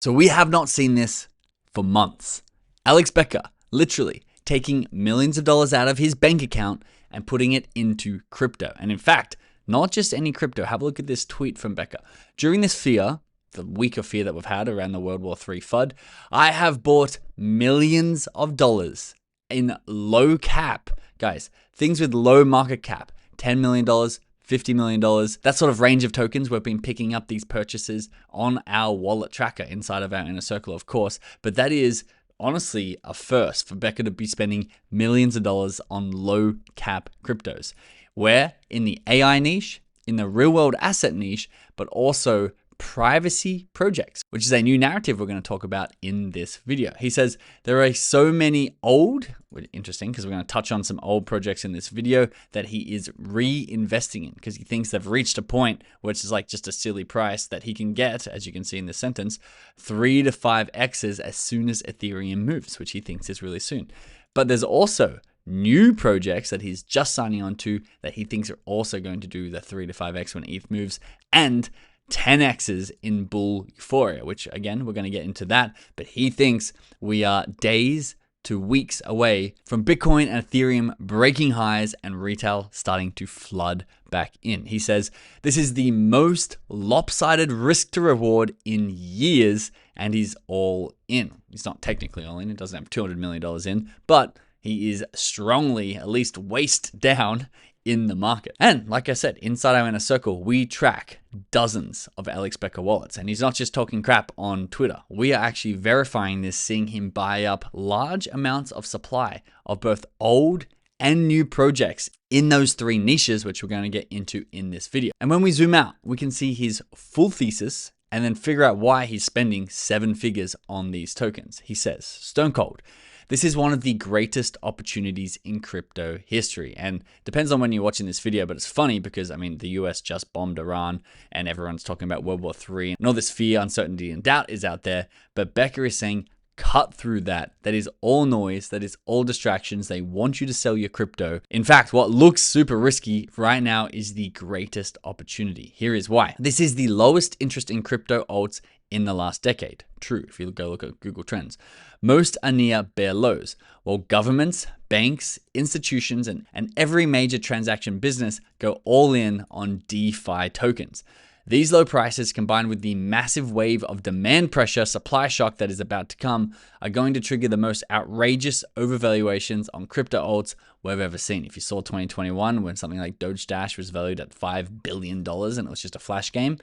So we have not seen this for months. Alex Becker literally taking millions of dollars out of his bank account and putting it into crypto. And in fact, not just any crypto. Have a look at this tweet from Becker. During this fear, the week of fear that we've had around the World War III FUD, I have bought millions of dollars in low cap. Guys, things with low market cap, $10 million, $50 million, that sort of range of tokens. We've been picking up these purchases on our wallet tracker inside of our inner circle, of course, but that is honestly a first for Becker to be spending millions of dollars on low cap cryptos. Where in the AI niche, in the real world asset niche, but also privacy projects, which is a new narrative we're going to talk about in this video. He says there are so many old, interesting because we're going to touch on some old projects in this video that he is reinvesting in because he thinks they've reached a point which is like just a silly price that he can get, as you can see in this sentence, 3 to 5x's as soon as Ethereum moves, which he thinks is really soon. But there's also new projects that he's just signing on to that he thinks are also going to do the 3 to 5x when ETH moves, and 10x's in bull euphoria, which again, we're going to get into that. But he thinks we are days to weeks away from Bitcoin and Ethereum breaking highs and retail starting to flood back in. He says this is the most lopsided risk to reward in years, and he's all in. He's not technically all in. He doesn't have $200 million in, but he is strongly, at least waist down, in the market. And like I said, inside our inner circle, we track dozens of Alex Becker wallets. And he's not just talking crap on Twitter. We are actually verifying this, seeing him buy up large amounts of supply of both old and new projects in those three niches, which we're going to get into in this video. And when we zoom out, we can see his full thesis and then figure out why he's spending 7 figures on these tokens. He says, stone cold, this is one of the greatest opportunities in crypto history. And depends on when you're watching this video, but it's funny because, I mean, the US just bombed Iran and everyone's talking about World War III and all this fear, uncertainty, and doubt is out there. But Becker is saying, cut through that. That is all noise. That is all distractions. They want you to sell your crypto. In fact, what looks super risky right now is the greatest opportunity. Here is why. This is the lowest interest in crypto alts in the last decade. True, if you go look at Google Trends. Most are near bare lows, while governments, banks, institutions, and every major transaction business go all in on DeFi tokens. These low prices, combined with the massive wave of demand pressure, supply shock that is about to come, are going to trigger the most outrageous overvaluations on crypto alts we've ever seen. If you saw 2021, when something like Doge Dash was valued at $5 billion and it was just a flash game,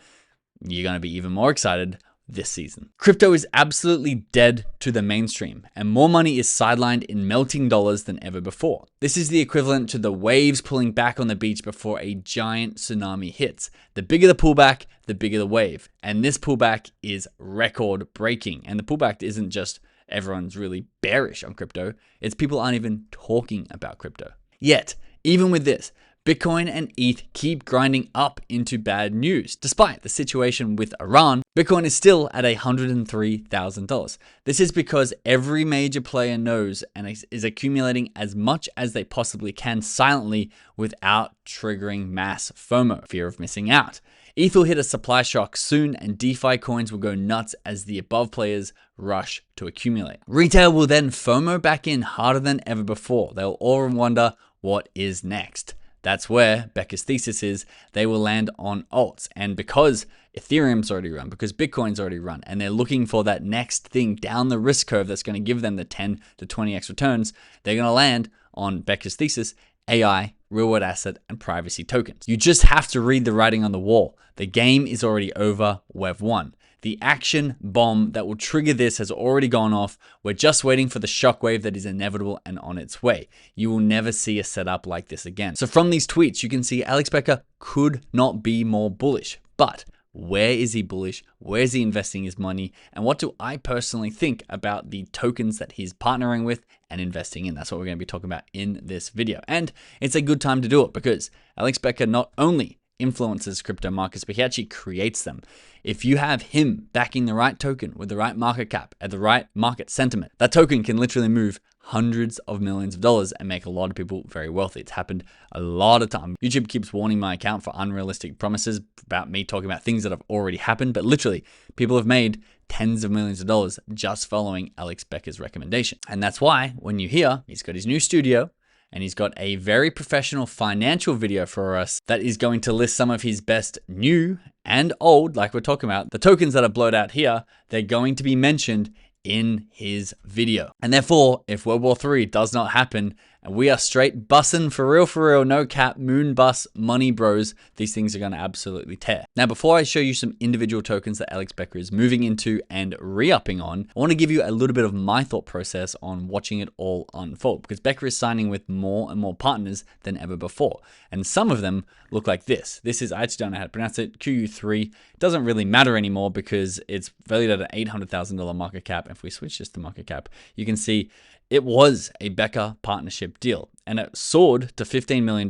you're going to be even more excited this season. Crypto is absolutely dead to the mainstream, and more money is sidelined in melting dollars than ever before. This is the equivalent to the waves pulling back on the beach before a giant tsunami hits. The bigger the pullback, the bigger the wave. And this pullback is record breaking. And the pullback isn't just everyone's really bearish on crypto, it's people aren't even talking about crypto. Yet, even with this, Bitcoin and ETH keep grinding up into bad news. Despite the situation with Iran, Bitcoin is still at $103,000. This is because every major player knows and is accumulating as much as they possibly can silently without triggering mass FOMO, fear of missing out. ETH will hit a supply shock soon, and DeFi coins will go nuts as the above players rush to accumulate. Retail will then FOMO back in harder than ever before. They'll all wonder what is next. That's where Becker's thesis is they will land on alts. And because Ethereum's already run, because Bitcoin's already run, and they're looking for that next thing down the risk curve that's going to give them the 10 to 20x returns, they're going to land on Becker's thesis, AI, real world asset, and privacy tokens. You just have to read the writing on the wall. The game is already over. We've won. The action bomb that will trigger this has already gone off. We're just waiting for the shockwave that is inevitable and on its way. You will never see a setup like this again. So from these tweets, you can see Alex Becker could not be more bullish. But where is he bullish? Where is he investing his money? And what do I personally think about the tokens that he's partnering with and investing in? That's what we're going to be talking about in this video. And it's a good time to do it because Alex Becker not only influences crypto markets, but he actually creates them. If you have him backing the right token with the right market cap at the right market sentiment, that token can literally move hundreds of millions of dollars and make a lot of people very wealthy. It's happened a lot of time. YouTube keeps warning my account for unrealistic promises about me talking about things that have already happened, but literally people have made tens of millions of dollars just following Alex Becker's recommendation. And that's why when you hear he's got his new studio and he's got a very professional financial video for us that is going to list some of his best new and old, like we're talking about, the tokens that are blurred out here, they're going to be mentioned in his video. And therefore, if World War III does not happen, and we are straight bussin' for real, no cap, moon bus, money bros, these things are gonna absolutely tear. Now, before I show you some individual tokens that Alex Becker is moving into and re-upping on, I wanna give you a little bit of my thought process on watching it all unfold, because Becker is signing with more and more partners than ever before. And some of them look like this. This is, I actually don't know how to pronounce it, QU3. It doesn't really matter anymore because it's valued at an $800,000 market cap. If we switch this to market cap, you can see it was a Becker partnership deal and it soared to $15 million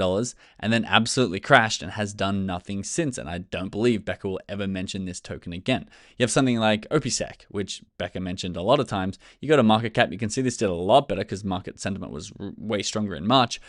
and then absolutely crashed and has done nothing since. And I don't believe Becker will ever mention this token again. You have something like OPSEC, which Becker mentioned a lot of times. You go to market cap, you can see this did a lot better because market sentiment was way stronger in March.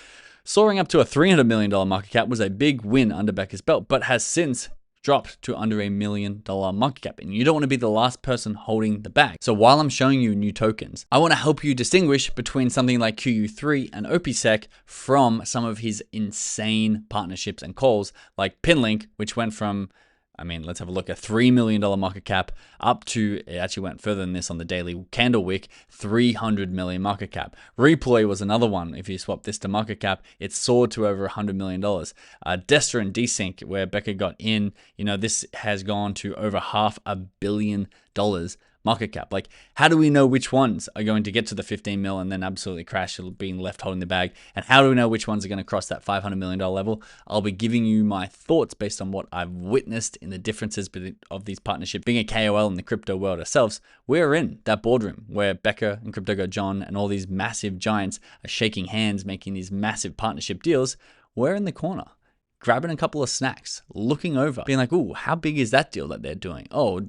Soaring up to a $300 million market cap was a big win under Becker's belt, but has since dropped to under $1 million market cap, and you don't want to be the last person holding the bag. So while I'm showing you new tokens, I want to help you distinguish between something like QU3 and OPSEC from some of his insane partnerships and calls like Pinlink, which went from, I mean, let's have a look, a $3 million market cap up to, it actually went further than this on the daily candle wick, 300 million market cap. Reploy was another one. If you swap this to market cap, it soared to over $100 million. Destra and Desync, where Becker got in, you know, this has gone to over $500 million market cap. Like, how do we know which ones are going to get to the 15 mil and then absolutely crash, being left holding the bag? And how do we know which ones are going to cross that $500 million level? I'll be giving you my thoughts based on what I've witnessed in the differences of these partnerships. Being a KOL in the crypto world ourselves, we're in that boardroom where Becker and Crypto John and all these massive giants are shaking hands, making these massive partnership deals. We're in the corner, grabbing a couple of snacks, looking over, being like, ooh, how big is that deal that they're doing? Oh,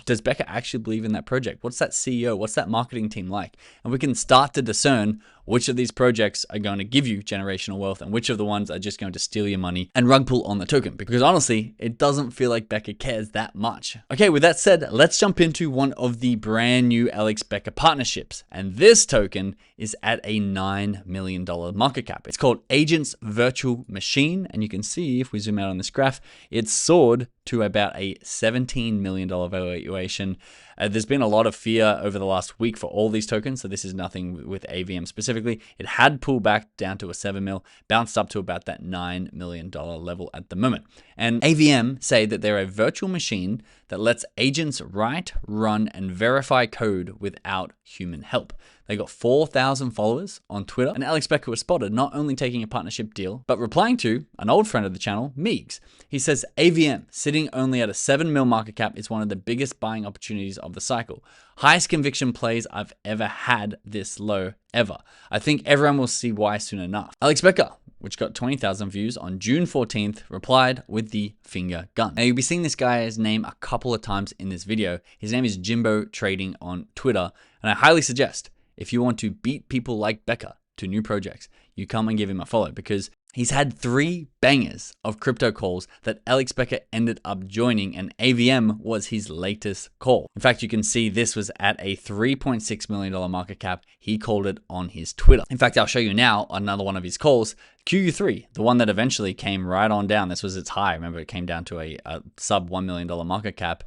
does Becker actually believe in that project? What's that CEO? What's that marketing team like? And we can start to discern which of these projects are going to give you generational wealth and which of the ones are just going to steal your money and rug pull on the token. Because honestly, it doesn't feel like Becker cares that much. Okay, with that said, let's jump into one of the brand new Alex Becker partnerships. And this token is at a $9 million market cap. It's called Agents Virtual Machine. And you can see if we zoom out on this graph, it soared to about a $17 million valuation. There's been a lot of fear over the last week for all these tokens, so this is nothing with AVM specifically. It had pulled back down to a 7 mil, bounced up to about that $9 million level at the moment. And AVM say that they're a virtual machine that lets agents write, run, and verify code without human help. They got 4,000 followers on Twitter, and Alex Becker was spotted not only taking a partnership deal, but replying to an old friend of the channel, Meegs. He says, AVM, sitting only at a 7 mil market cap, is one of the biggest buying opportunities of the cycle. Highest conviction plays I've ever had this low, ever. I think everyone will see why soon enough. Alex Becker, which got 20,000 views on June 14th, replied with the finger gun. Now, you'll be seeing this guy's name a couple of times in this video. His name is Jimbo Trading on Twitter, and I highly suggest, if you want to beat people like Becker to new projects, you come and give him a follow, because he's had 3 bangers of crypto calls that Alex Becker ended up joining, and AVM was his latest call. In fact, you can see this was at a $3.6 million market cap. He called it on his Twitter. In fact, I'll show you now another one of his calls, QU3, the one that eventually came right on down. This was its high. Remember, it came down to a sub $1 million market cap.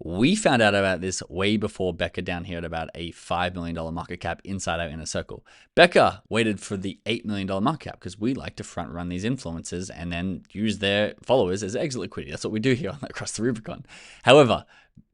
We found out about this way before Becker down here at about a $5 million market cap inside our inner circle. Becker waited for the $8 million market cap because we like to front run these influencers and then use their followers as exit liquidity. That's what we do here on Across the Rubicon. However,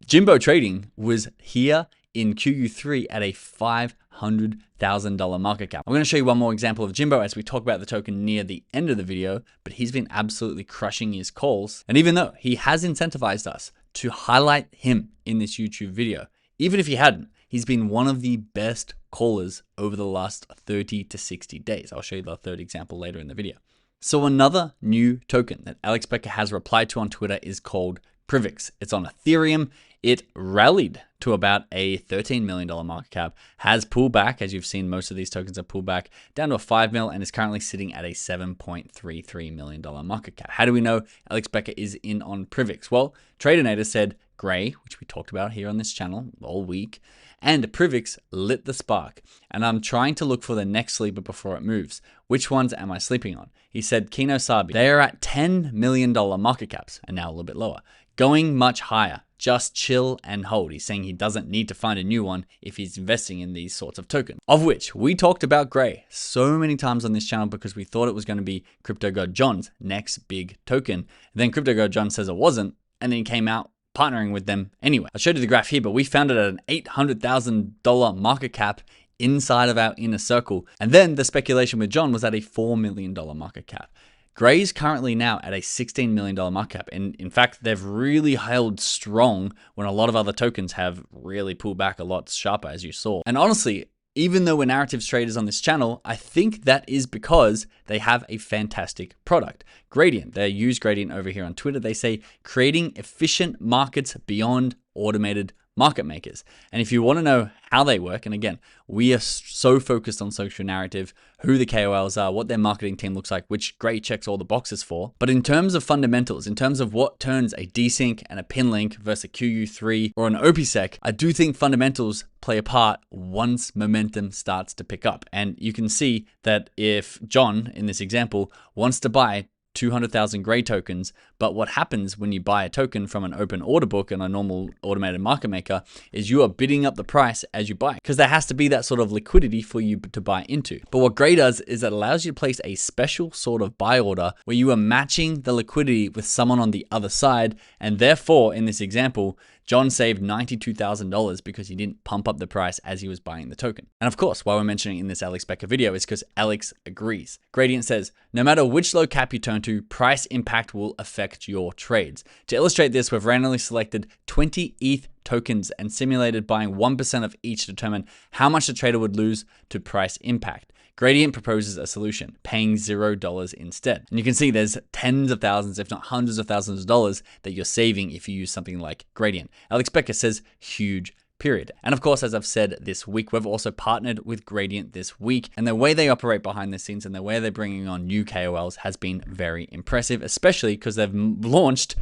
Jimbo Trading was here in QU3 at a $500,000 market cap. I'm going to show you one more example of Jimbo as we talk about the token near the end of the video, but he's been absolutely crushing his calls. And even though he has incentivized us to highlight him in this YouTube video, even if he hadn't, he's been one of the best callers over the last 30 to 60 days. I'll show you the third example later in the video. So another new token that Alex Becker has replied to on Twitter is called Privix. It's on Ethereum. It rallied to about a $13 million market cap, has pulled back, as you've seen most of these tokens have pulled back, down to a 5 mil, and is currently sitting at a $7.33 million market cap. How do we know Alex Becker is in on Privix? Well, Tradinator said Gray, which we talked about here on this channel all week, and Privix lit the spark. And I'm trying to look for the next sleeper before it moves. Which ones am I sleeping on? He said Kino Sabi. They are at $10 million market caps and now a little bit lower. Going much higher. Just chill and hold. He's saying he doesn't need to find a new one if he's investing in these sorts of tokens. Of which we talked about Gray so many times on this channel because we thought it was going to be Crypto God John's next big token. Then Crypto God John says it wasn't, and then he came out partnering with them anyway. I showed you the graph here, but we found it at an $800,000 market cap inside of our inner circle. And then the speculation with John was at a $4 million market cap. Gray's currently now at a $16 million market cap. And in fact, they've really held strong when a lot of other tokens have really pulled back a lot sharper, as you saw. And honestly, even though we're narratives traders on this channel, I think that is because they have a fantastic product. Gradient, they use Gradient over here on Twitter. They say creating efficient markets beyond automated market makers. And if you want to know how they work, and again, we are so focused on social narrative, who the KOLs are, what their marketing team looks like, which Gray checks all the boxes for. But in terms of fundamentals, in terms of what turns a desync and a pin link versus a QU3 or an OPSEC, I do think fundamentals play a part once momentum starts to pick up. And you can see that if John, in this example, wants to buy 200,000 Gray tokens, but what happens when you buy a token from an open order book and a normal automated market maker is you are bidding up the price as you buy, because there has to be that sort of liquidity for you to buy into. But what Gray does is it allows you to place a special sort of buy order where you are matching the liquidity with someone on the other side, and therefore in this example, John saved $92,000 because he didn't pump up the price as he was buying the token. And of course, why we're mentioning in this Alex Becker video is because Alex agrees. Gradient says, no matter which low cap you turn to, price impact will affect your trades. To illustrate this, we've randomly selected 20 ETH tokens and simulated buying 1% of each to determine how much the trader would lose to price impact. Gradient proposes a solution, paying $0 instead. And you can see there's tens of thousands, if not hundreds of thousands of dollars that you're saving if you use something like Gradient. Alex Becker says huge, period. And of course, as I've said this week, we've also partnered with Gradient this week, and the way they operate behind the scenes and the way they're bringing on new KOLs has been very impressive, especially because they've launched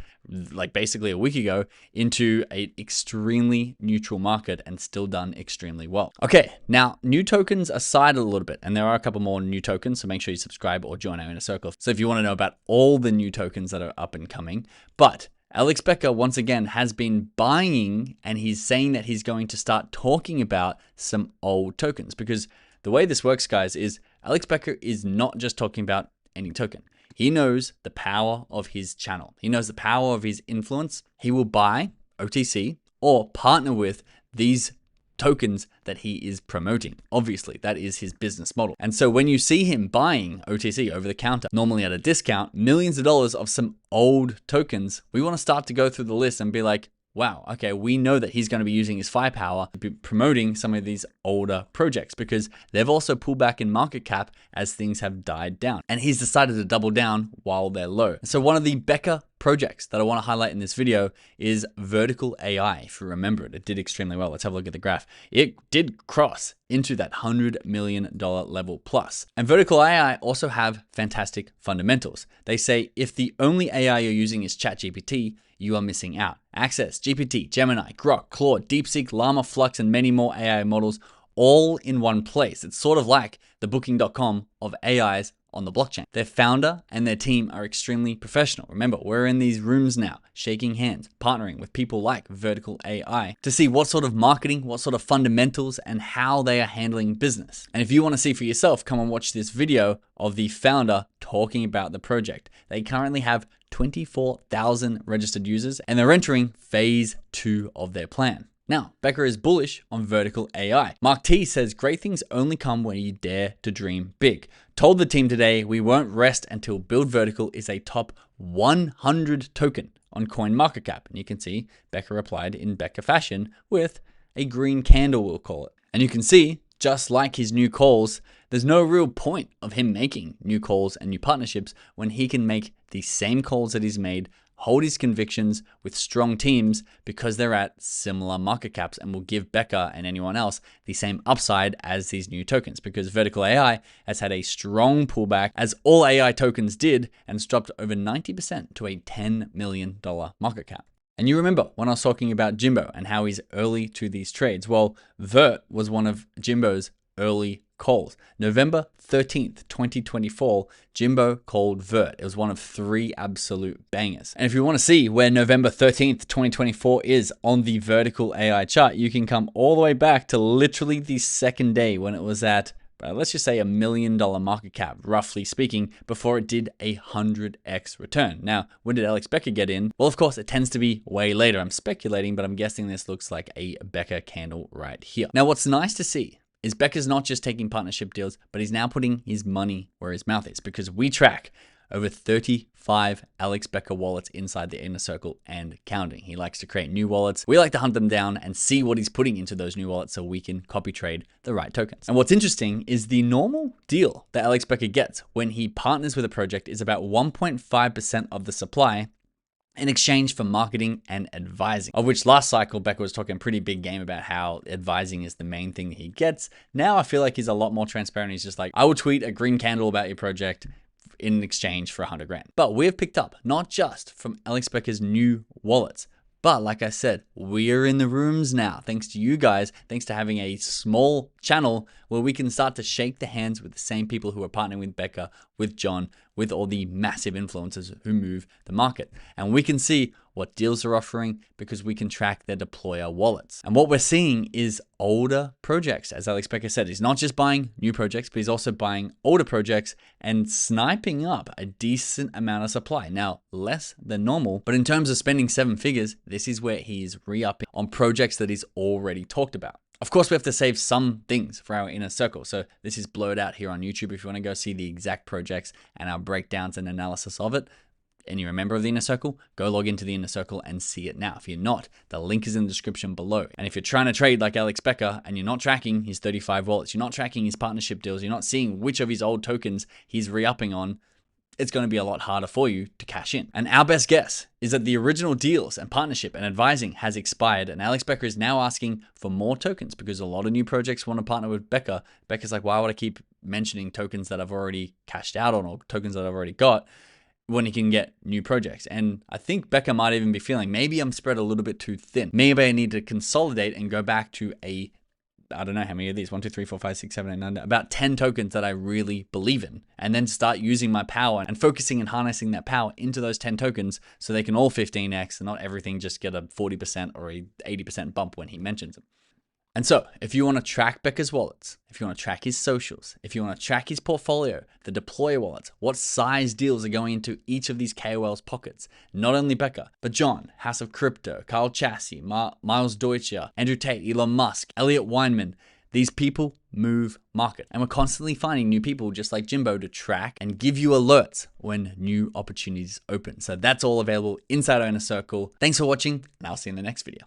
like basically a week ago into an extremely neutral market and still done extremely well. Okay, now new tokens aside a little bit, and there are a couple more new tokens, so make sure you subscribe or join our inner circle. So if you want to know about all the new tokens that are up and coming, but Alex Becker, once again, has been buying, and he's saying that he's going to start talking about some old tokens, because the way this works, guys, is Alex Becker is not just talking about any token. He knows the power of his channel. He knows the power of his influence. He will buy OTC or partner with these tokens that he is promoting. Obviously, that is his business model. And so when you see him buying OTC over the counter, normally at a discount, millions of dollars of some old tokens, we want to start to go through the list and be like, wow, okay, we know that he's going to be using his firepower to be promoting some of these older projects because they've also pulled back in market cap as things have died down. And he's decided to double down while they're low. So one of the Becker projects that I want to highlight in this video is Vertical AI. If you remember it, it did extremely well. Let's have a look at the graph. It did cross into that $100 million level plus. And Vertical AI also have fantastic fundamentals. They say if the only AI you're using is ChatGPT, you are missing out. Access GPT, Gemini, Grok, Claude, DeepSeek, Llama, Flux, and many more AI models all in one place. It's sort of like the booking.com of AIs on the blockchain. Their founder and their team are extremely professional. Remember, we're in these rooms now, shaking hands, partnering with people like Vertical AI to see what sort of marketing, what sort of fundamentals, and how they are handling business. And if you want to see for yourself, come and watch this video of the founder talking about the project. They currently have 24,000 registered users, and they're entering phase 2 of their plan. Now, Becker is bullish on Vertical AI. Mark T says great things only come when you dare to dream big. Told the team today we won't rest until Build Vertical is a top 100 token on CoinMarketCap. And you can see Becker replied in Becker fashion with a green candle, we'll call it. And you can see, just like his new calls, there's no real point of him making new calls and new partnerships when he can make the same calls that he's made, hold his convictions with strong teams because they're at similar market caps and will give Becker and anyone else the same upside as these new tokens, because Vertical AI has had a strong pullback as all AI tokens did and it's dropped over 90% to a $10 million market cap. And you remember when I was talking about Jimbo and how he's early to these trades? Well, Vert was one of Jimbo's early calls. November 13th, 2024, Jimbo called Vert. It was one of 3 absolute bangers. And if you want to see where November 13th, 2024 is on the vertical AI chart, you can come all the way back to literally the second day when it was at let's just say $1 million market cap, roughly speaking, before it did a 100x return. Now, when did Alex Becker get in? Well, of course, it tends to be way later. I'm speculating, but I'm guessing this looks like a Becker candle right here. Now, what's nice to see is Becker's not just taking partnership deals, but he's now putting his money where his mouth is, because we track over 35 Alex Becker wallets inside the inner circle and counting. He likes to create new wallets. We like to hunt them down and see what he's putting into those new wallets so we can copy trade the right tokens. And what's interesting is the normal deal that Alex Becker gets when he partners with a project is about 1.5% of the supply in exchange for marketing and advising, of which last cycle Becker was talking a pretty big game about how advising is the main thing that he gets. Now I feel like he's a lot more transparent. He's just like, I will tweet a green candle about your project in exchange for 100 grand. But we've picked up not just from Alex Becker's new wallets, but like I said, we're in the rooms now, thanks to you guys, thanks to having a small channel where we can start to shake the hands with the same people who are partnering with Becker, with John, with all the massive influencers who move the market. And we can see what deals they're offering because we can track their deployer wallets. And what we're seeing is older projects. As Alex Becker said, he's not just buying new projects, but he's also buying older projects and sniping up a decent amount of supply. Now, less than normal, but in terms of spending 7 figures, this is where he's re-upping on projects that he's already talked about. Of course, we have to save some things for our inner circle. So this is blurred out here on YouTube. If you want to go see the exact projects and our breakdowns and analysis of it, and you're a member of the inner circle, go log into the inner circle and see it now. If you're not, the link is in the description below. And if you're trying to trade like Alex Becker and you're not tracking his 35 wallets, you're not tracking his partnership deals, you're not seeing which of his old tokens he's re-upping on, it's going to be a lot harder for you to cash in. And our best guess is that the original deals and partnership and advising has expired, and Alex Becker is now asking for more tokens because a lot of new projects want to partner with Becker. Becker's like, why would I keep mentioning tokens that I've already cashed out on or tokens that I've already got when he can get new projects? And I think Becker might even be feeling, maybe I'm spread a little bit too thin. Maybe I need to consolidate and go back to I don't know how many of these, 1, 2, 3, 4, 5, 6, 7, 8, 9, about 10 tokens that I really believe in, and then start using my power and focusing and harnessing that power into those 10 tokens so they can all 15x and not everything just get a 40% or a 80% bump when he mentions them. And so if you want to track Becker's wallets, if you want to track his socials, if you want to track his portfolio, the deployer wallets, what size deals are going into each of these KOLs' pockets, not only Becker, but John, House of Crypto, Carl Chassie, Miles Deutscher, Andrew Tate, Elon Musk, Elliot Weinman, these people move market. And we're constantly finding new people just like Jimbo to track and give you alerts when new opportunities open. So that's all available inside our inner circle. Thanks for watching, and I'll see you in the next video.